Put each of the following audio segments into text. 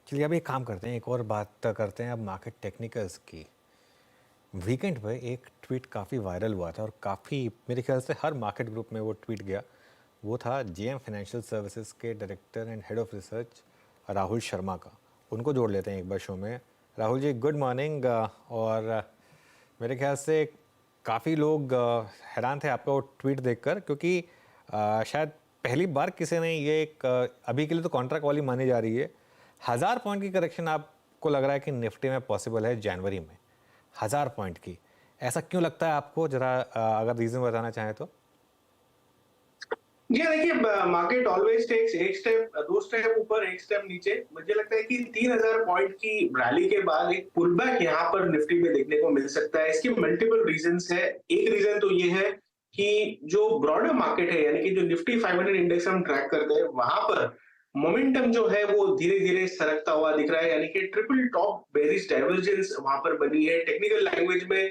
चलिए अब एक काम करते हैं, एक और बात करते हैं अब मार्केट टेक्निकल्स की। वीकेंड पे एक ट्वीट काफ़ी वायरल हुआ था और काफ़ी मेरे ख्याल से हर मार्केट ग्रुप में वो ट्वीट गया। वो था जेएम फाइनेंशियल सर्विसेज के director and head of research Rahul Sharma का। उनको जोड़ लेते हैं एक बार शो में। Rahul ji good morning. और मेरे ख्याल से काफ़ी लोग हैरान थे आपका वो ट्वीट देखकर, क्योंकि शायद पहली बार किसी ने ये एक अभी के लिए तो कॉन्ट्रैक्ट वाली मानी जा रही है, 1000 पॉइंट की करेक्शन आपको लग रहा है कि निफ्टी में पॉसिबल है जनवरी में। 1000 पॉइंट की, ऐसा क्यों लगता है आपको? जरा अगर रीजन बताना चाहें तो। जी हाँ, देखिए मार्केट ऑलवेज टेक्स एक स्टेप, दो स्टेप ऊपर एक स्टेप नीचे। मुझे लगता है कि 3000 पॉइंट की रैली के बाद एक पुल बैक यहाँ पर निफ्टी में देखने को मिल सकता है। इसके मल्टीपल रीजंस है। एक रीजन तो ये है कि जो ब्रॉडर मार्केट है, यानी कि जो निफ्टी 500 इंडेक्स हम ट्रैक करते हैं, वहां पर मोमेंटम जो है वो धीरे धीरे सरकता हुआ दिख रहा है, यानी कि ट्रिपल टॉप बेरिश डाइवर्जेंस वहां पर बनी है। टेक्निकल लैंग्वेज में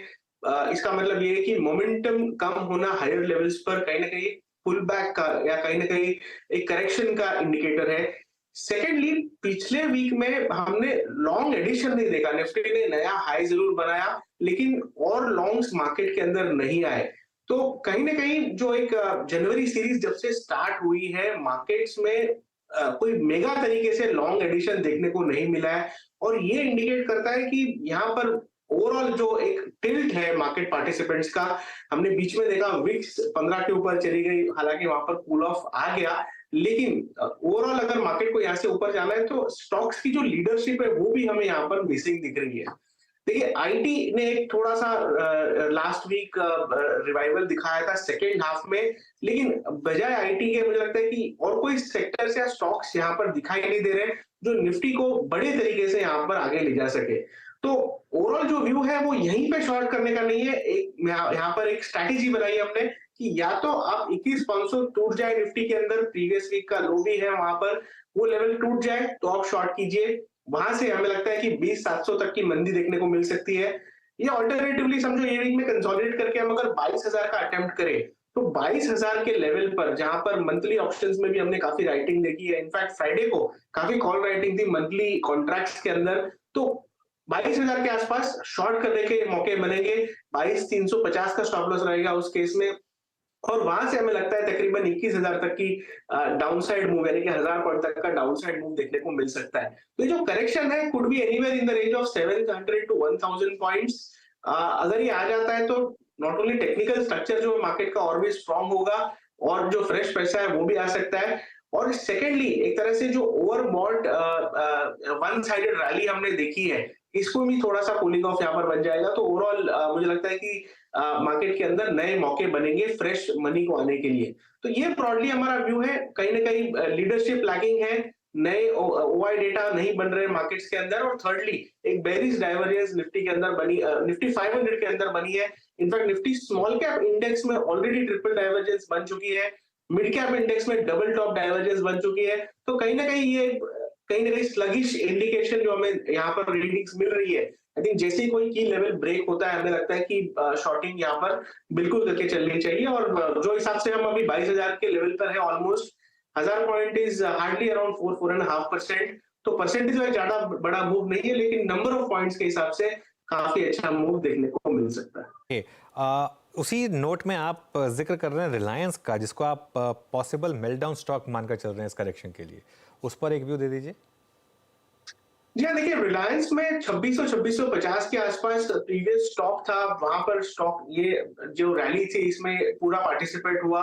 इसका मतलब ये है कि मोमेंटम कम होना हायर लेवल्स पर कहीं ना कहीं पुल बैक का या कहीं ना कहीं एक करेक्शन का इंडिकेटर है। सेकेंडली, पिछले वीक में हमने लॉन्ग एडिशन नहीं देखा। निफ्टी ने नया हाई जरूर बनाया, लेकिन और लॉन्ग्स मार्केट के अंदर नहीं आए। तो कहीं ना कहीं जो एक जनवरी सीरीज जब से स्टार्ट हुई है मार्केट्स में, कोई मेगा तरीके से लॉन्ग एडिशन देखने को नहीं मिला है। और ये इंडिकेट करता है कि यहाँ पर ओवरऑल जो एक टिल्ट है मार्केट पार्टिसिपेंट्स का, हमने बीच में देखा विक्स 15 के ऊपर चली गई, हालांकि वहां पर कूल ऑफ आ गया। लेकिन ओवरऑल अगर मार्केट को यहाँ से ऊपर जाना है तो स्टॉक्स की जो लीडरशिप है वो भी हमें यहाँ पर मिसिंग दिख रही है। देखिए आईटी ने एक थोड़ा सा लास्ट वीक रिवाइवल दिखाया था सेकेंड हाफ में, लेकिन बजाय आईटी के मुझे लगता है कि और कोई सेक्टर्स या स्टॉक्स यहाँ पर दिखाई नहीं दे रहे जो निफ्टी को बड़े तरीके से यहाँ पर आगे ले जा सके। तो ओवरऑल जो व्यू है वो यहीं पे शॉर्ट करने का नहीं है। एक यहाँ पर एक स्ट्रैटेजी बनाई हमने कि या तो आप 21,500 टूट जाए निफ्टी के अंदर, प्रीवियस वीक का लो भी है वहां पर, वो लेवल टूट जाए तो आप शॉर्ट कीजिए। वहां से हमें लगता है कि 20,700 तक की मंदी देखने को मिल सकती है। या ऑल्टरनेटिवली समझो ये वीक में कंसोलिडेट करके हम अगर 22,000 का अटेम्प्ट करें, तो 22,000 के लेवल पर जहां पर मंथली ऑप्शंस में भी हमने काफी राइटिंग देखी है, इनफैक्ट फ्राइडे को काफी कॉल राइटिंग थी मंथली कॉन्ट्रैक्ट्स के अंदर, तो 22,000 के आसपास शॉर्ट करने के मौके बनेंगे। 22,350 का स्टॉप लॉस रहेगा उस केस में। और वहां से हमें लगता है तकरीबन 21,000 तक की डाउनसाइड मूव, यानी कि 1000 पॉइंट तक का डाउनसाइड मूव देखने को मिल सकता है। तो ये जो करेक्शन है could be anywhere in the range of 700 to 1000 points. अगर ये आ जाता है तो नॉट ओनली टेक्निकल स्ट्रक्चर जो मार्केट का और भी स्ट्रांग होगा, और जो फ्रेश पैसा है वो भी आ सकता है। और सेकेंडली, एक तरह से जो ओवरबॉट वन साइडेड रैली हमने देखी है, इसको भी थोड़ा सा कूलिंग ऑफ यहाँ पर बन जाएगा। तो ओवरऑल मुझे लगता है कि मार्केट के अंदर नए मौके बनेंगे फ्रेश मनी को आने के लिए। तो ये ब्रॉडली हमारा व्यू है। कहीं ना कहीं लीडरशिप लैगिंग है, नए ओआई डेटा नहीं बन रहे मार्केट्स के अंदर, और थर्डली एक बेरिश डाइवर्जेंस निफ्टी के अंदर बनी, निफ्टी 500 के अंदर बनी है। In fact Nifty small cap index में ऑलरेडी ट्रिपल डाइवर्जेंस बन चुकी है, मिड कैप इंडेक्स में डबल टॉप डाइवर्जेंस बन चुकी है। तो कहीं ना कहीं ये कहीं ना कहीं स्लगिश इंडिकेशन जो हमें यहाँ पर रीडिंग्स मिल रही है, आई थिंक जैसे ही कोई की लेवल ब्रेक होता है हमें लगता है कि शॉर्टिंग यहाँ पर बिल्कुल करके चलनी चाहिए। और जो हिसाब से हम अभी 22,000 के लेवल पर है, almost 1000 point is hardly around 4-4.5%। तो परसेंटेज वाइज ज्यादा बड़ा मूव नहीं है, लेकिन नंबर ऑफ पॉइंट्स के हिसाब से काफी अच्छा मूव देखने को मिल सकता है। उसी नोट में आप जिक्र कर रहे हैं रिलायंस का, जिसको आप पॉसिबल मेल्टडाउन स्टॉक मानकर चल रहे हैं इस करेक्शन के लिए, उस पर एक व्यू दे दीजिए। जी हाँ, देखिए रिलायंस में 2600-2650 के आसपास प्रीवियस स्टॉक था। वहां पर स्टॉक ये जो रैली थी इसमें पूरा पार्टिसिपेट हुआ,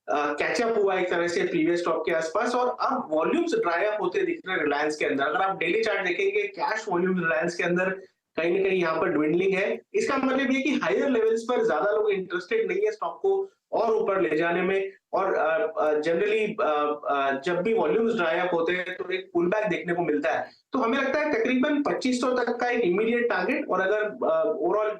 कैचअप हुआ एक तरह से प्रीवियस स्टॉक के आसपास, और अब वॉल्यूम्स ड्राई अप होते दिख रहे हैं रिलायंस के अंदर। अगर आप डेली चार्ट देखेंगे, कैश वॉल्यूम रिलायंस के अंदर कहीं ना कहीं यहाँ पर ड्विंडलिंग है। इसका मतलब ये कि हायर लेवल्स पर ज्यादा लोग इंटरेस्टेड नहीं है स्टॉक को और ऊपर ले जाने में। और जनरली जब भी वॉल्यूम्स ड्राई अप होते हैं तो एक पुल बैक देखने को मिलता है। तो हमें लगता है तकरीबन 2500 तक का एक इमीडिएट टारगेट, और अगर ओवरऑल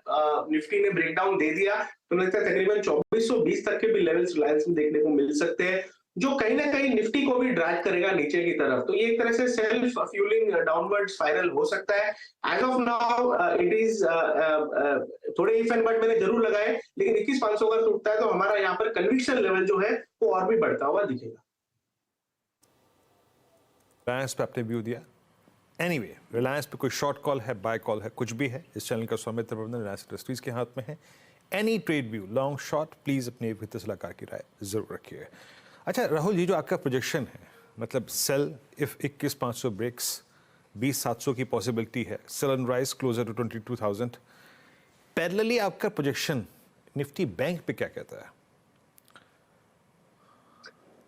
निफ्टी ने ब्रेकडाउन दे दिया तो मुझे लगता है तकरीबन 2420 तक के भी लेवल्स रिलायंस में देखने को मिल सकते हैं, जो कहीं ना कहीं निफ्टी को भी ड्रैग करेगा नीचे की तरफ। तो ये एक तरह से सेल्फ फ्यूलिंग डाउनवर्ड स्पाइरल हो सकता है। As of now it is थोड़े इफ एंड बट मैंने जरूर लगाए, लेकिन 21,500 अगर टूटता है तो हमारा यहाँ पर कन्विक्शन लेवल जो है वो और भी बढ़ता हुआ दिखेगा। रिलायंस पे आपने व्यू दिया। एनीवे रिलायंस पे कोई शॉर्ट कॉल है, बाय कॉल है, कुछ भी है, इस चैनल का स्वामित्व प्रबंधन रिलायंस इंडस्ट्रीज के हाथ में है। Any trade view long short please अपने वित्तीय सलाहकार की राय जरूर रखिए। अच्छा राहुल जी, जो आपका प्रोजेक्शन है, मतलब सेल इफ 21,500 ब्रेक्स 20,700 की पॉसिबिलिटी है, sell and rise closer to 22,000, parallelly आपका प्रोजेक्शन निफ्टी बैंक पे क्या कहता है?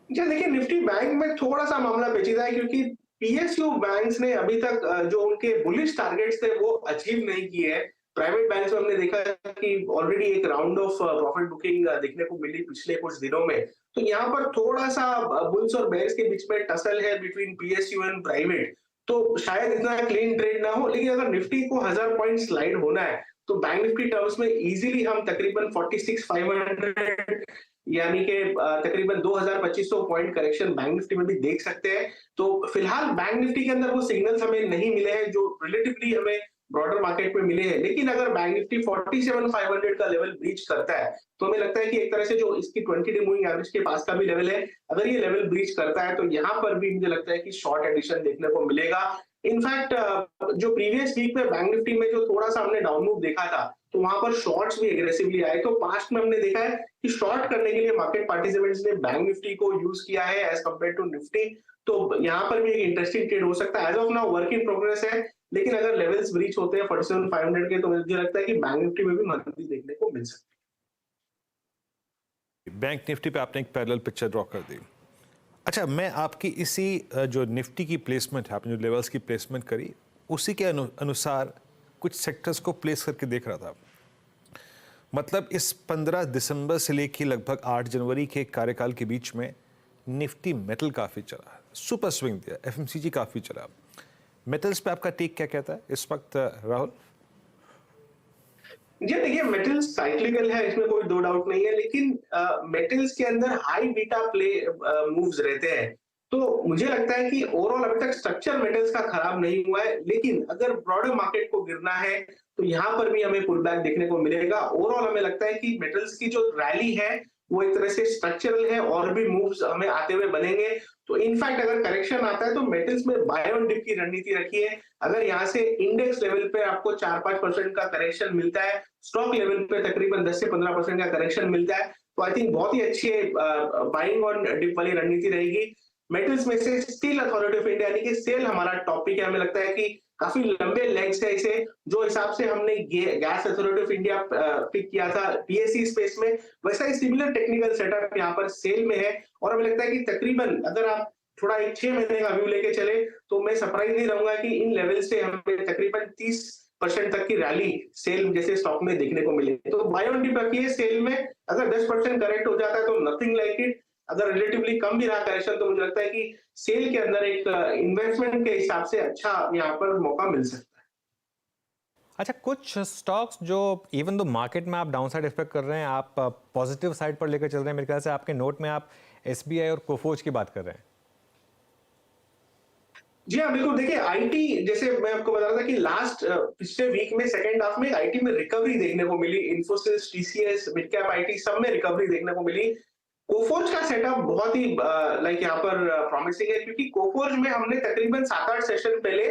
जी देखिए, निफ्टी बैंक में थोड़ा सा मामला पेचीदा है क्योंकि पीएसयू बैंक्स ने अभी तक जो उनके बुलिश टारगेट्स थे वो अचीव नहीं किए हैं। प्राइवेट बैंक्स में हमने देखा कि ऑलरेडी एक राउंड ऑफ प्रॉफिट बुकिंग देखने को मिली पिछले कुछ दिनों में। तो यहाँ पर थोड़ा सा बुल्स और बेयर्स के बीच में टसल है बिटवीन पीएसयू एंड प्राइवेट। तो शायद इतना क्लीन ट्रेड ना हो, लेकिन अगर निफ्टी को 1000 पॉइंट स्लाइड होना है तो बैंक निफ्टी टर्म्स में इजीली हम तकरीबन 46,500 यानी कि तकरीबन 2,2500 पॉइंट करेक्शन बैंक निफ्टी में भी देख सकते हैं। तो फिलहाल बैंक निफ्टी के अंदर वो सिग्नल्स हमें नहीं मिले हैं जो रिलेटिवली हमें ब्रॉडर मार्केट में मिले हैं। लेकिन अगर बैंक निफ्टी 47,500 का लेवल ब्रीच करता है तो हमें लगता है कि एक तरह से जो इसकी 20 डे मूविंग एवरेज के पास का भी लेवल है, अगर ये लेवल ब्रीच करता है तो यहाँ पर भी मुझे लगता है कि शॉर्ट एडिशन देखने को मिलेगा। इनफैक्ट जो प्रीवियस वीक में बैंक निफ्टी में जो थोड़ा सा हमने डाउन मूव देखा था तो वहां पर शॉर्ट्स भी एग्रेसिवली आए। तो पास्ट में हमने देखा है कि शॉर्ट करने के लिए मार्केट पार्टिसिपेंट्स ने बैंक निफ्टी को यूज किया है एज कंपेयर टू निफ्टी। तो यहाँ पर भी एक इंटरेस्टिंग ट्रेड हो सकता है। As of now work in progress है, लेकिन अगर लेवल्स ब्रीच होते हैं 47,500 के तो मुझे लगता है कि बैंक निफ्टी में भी मजबूती देखने को मिल सकती है। बैंक निफ्टी पे आपने एक पैरेलल पिक्चर ड्रॉ कर दी। अच्छा, मैं आपकी इसी जो निफ्टी की प्लेसमेंट है, आपने जो लेवल्स की प्लेसमेंट करी उसी के अनुसार कुछ सेक्टर्स को प्लेस करके देख रहा था। मतलब इस 15 दिसंबर से लेकर लगभग 8 जनवरी के कार्यकाल के बीच में निफ्टी मेटल काफ़ी चला, सुपर स्विंग दिया, एफएमसीजी काफ़ी चला। मेटल्स पे आपका टेक क्या कहता है इस वक्त राहुल? जी देखिए, मेटल्स साइक्लिकल है, इसमें कोई दो डाउट नहीं है, लेकिन मेटल्स के अंदर हाई बीटा प्ले मूव्स रहते हैं। तो मुझे लगता है कि ओवरऑल अभी तक स्ट्रक्चर मेटल्स का खराब नहीं हुआ है, लेकिन अगर ब्रॉडर मार्केट को गिरना है तो यहाँ पर भी हमें पुल बैक देखने को मिलेगा। ओवरऑल हमें लगता है कि मेटल्स की जो रैली है वो एक तरह से स्ट्रक्चरल है और भी मूव्स हमें आते हुए बनेंगे। तो इनफैक्ट अगर करेक्शन आता है तो मेटल्स में बाय ऑन डिप की रणनीति रखिए। अगर यहाँ से इंडेक्स लेवल पे आपको 4-5% का करेक्शन मिलता है, स्टॉक लेवल पे तकरीबन 10 से 15% का करेक्शन मिलता है, तो आई थिंक बहुत ही अच्छी बाइंग ऑन डिप वाली रणनीति रहेगी। मेटल्स में से स्टील अथॉरिटी ऑफ इंडिया यानी कि सेल हमारा टॉपिक है। हमें लगता है कि काफी लंबे लेग्स है इसे, जो हिसाब से हमने gas authority of India pick किया था पीएससी स्पेस में, वैसा ही सिमिलर टेक्निकल सेटअप यहाँ पर सेल में है। और हमें लगता है कि तकरीबन अगर आप थोड़ा एक 6 महीने का व्यू लेके चले तो मैं सरप्राइज नहीं रहूंगा कि इन लेवल से हमें तकरीबन 30% तक की रैली सेल जैसे स्टॉक में देखने को मिले। तो बाय ऑन डिप रखिए सेल में। अगर 10% करेक्ट हो जाता है तो नथिंग लाइक इट, अगर रिलेटिवली कम भी रहा करेक्शन तो मुझे लगता है कि सेल के अंदर एक इन्वेस्टमेंट के हिसाब से अच्छा यहाँ पर मौका मिल सकता है। अच्छा, कुछ स्टॉक्स जो इवन दो मार्केट में आप डाउन साइड एक्सपेक्ट कर रहे हैं, आप पॉजिटिव साइड पर लेकर चल रहे हैं। मेरे ख्याल से आपके नोट में आप एसबीआई और कोफोज की बात कर रहे हैं। जी हाँ, बिल्कुल। देखिए, आईटी जैसे मैं आपको बता रहा था कि लास्ट पिछले वीक में सेकंड हाफ में आईटी में रिकवरी देखने को मिली। Infosys, TCS, mid cap IT सब में रिकवरी देखने को मिली। कोफोर्ज का सेटअप बहुत ही लाइक यहाँ पर प्रॉमिसिंग है, क्योंकि कोफोर्ज में हमने तकरीबन 7-8 सेशन पहले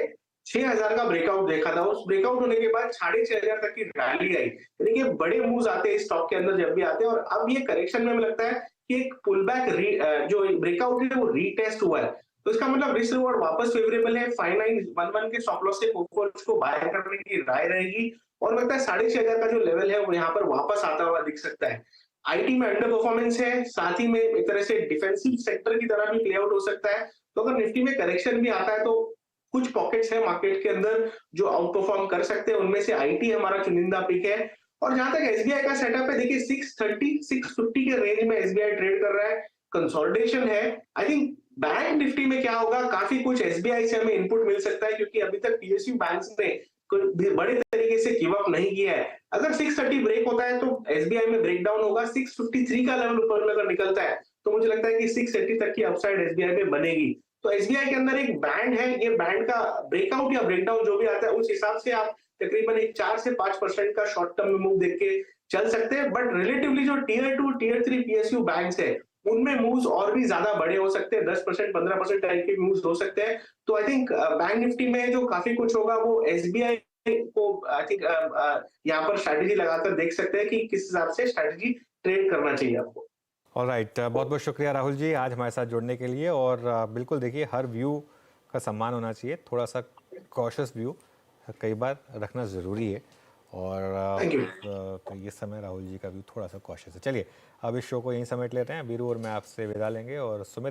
6,000 का ब्रेकआउट देखा था। उस ब्रेकआउट होने के बाद 6,500 तक की रैली आई। यानी कि बड़े मूव्स आते हैं स्टॉक के अंदर जब भी आते हैं। और अब ये करेक्शन में हमें लगता है कि एक पुल बैक जो ब्रेकआउट है वो रीटेस्ट हुआ है। तो इसका मतलब रिस्क रिवॉर्ड वापस फेवरेबल है। 5911 के स्टॉप लॉस से कोफोर्ज को बाय करने की राय रहेगी। और लगता है 6,500 का जो लेवल है वो यहाँ पर वापस आता हुआ दिख सकता है। आईटी में अंडर परफॉर्मेंस है, साथ ही में एक तरह से डिफेंसिव सेक्टर की तरह भी प्ले आउट हो सकता है। तो अगर निफ्टी में करेक्शन भी आता है तो कुछ पॉकेट्स है मार्केट के अंदर जो आउट परफॉर्म कर सकते हैं, उनमें से आईटी हमारा चुनिंदा पिक है। और जहां तक एसबीआई का सेटअप है, देखिए 630-650 के रेंज में एसबीआई ट्रेड कर रहा है, कंसोलिडेशन है। आई थिंक बैंक निफ्टी में क्या होगा, काफी कुछ एसबीआई से हमें इनपुट मिल सकता है, क्योंकि अभी तक पीएसयू बैंक्स ने कोई बड़े तरीके से गिव अप नहीं किया है। अगर 630 ब्रेक होता है तो एसबीआई में ब्रेकडाउन होगा। 653 का लेवल ऊपर में अगर निकलता है तो मुझे लगता है कि 680 तक की अपसाइड एसबीआई में बनेगी। तो एसबीआई के अंदर एक बैंड है, ये बैंड का ब्रेकआउट या ब्रेकडाउन जो भी आता है उस हिसाब से आप तकरीबन एक 4 से 5% का शॉर्ट टर्म में मूव देख के चल सकते हैं। बट रिलेटिवली जो टियर 2 टियर 3 पीएसयू बैंक्स है उनमें मूव्स और भी ज्यादा बड़े हो सकते हैं, 10% 15% टाइप के मूव्स हो सकते हैं। तो आई थिंक बैंक निफ्टी में जो काफी कुछ होगा वो एसबीआई को आई थिंक यहाँ पर स्ट्रैटेजी लगाकर देख सकते हैं कि किस हिसाब से स्ट्रैटेजी ट्रेड करना चाहिए आपको। ऑलराइट, बहुत बहुत शुक्रिया राहुल जी आज हमारे साथ जुड़ने के लिए। और बिल्कुल देखिए, हर व्यू का सम्मान होना चाहिए, थोड़ा सा कॉशियस व्यू कई बार रखना ज़रूरी है। और थैंक यू। तो ये समय राहुल जी का व्यू थोड़ा सा कॉशियस है। चलिए अब इस शो को यहीं समेट लेते हैं। वीरू और मैं आपसे विदा लेंगे और सुमित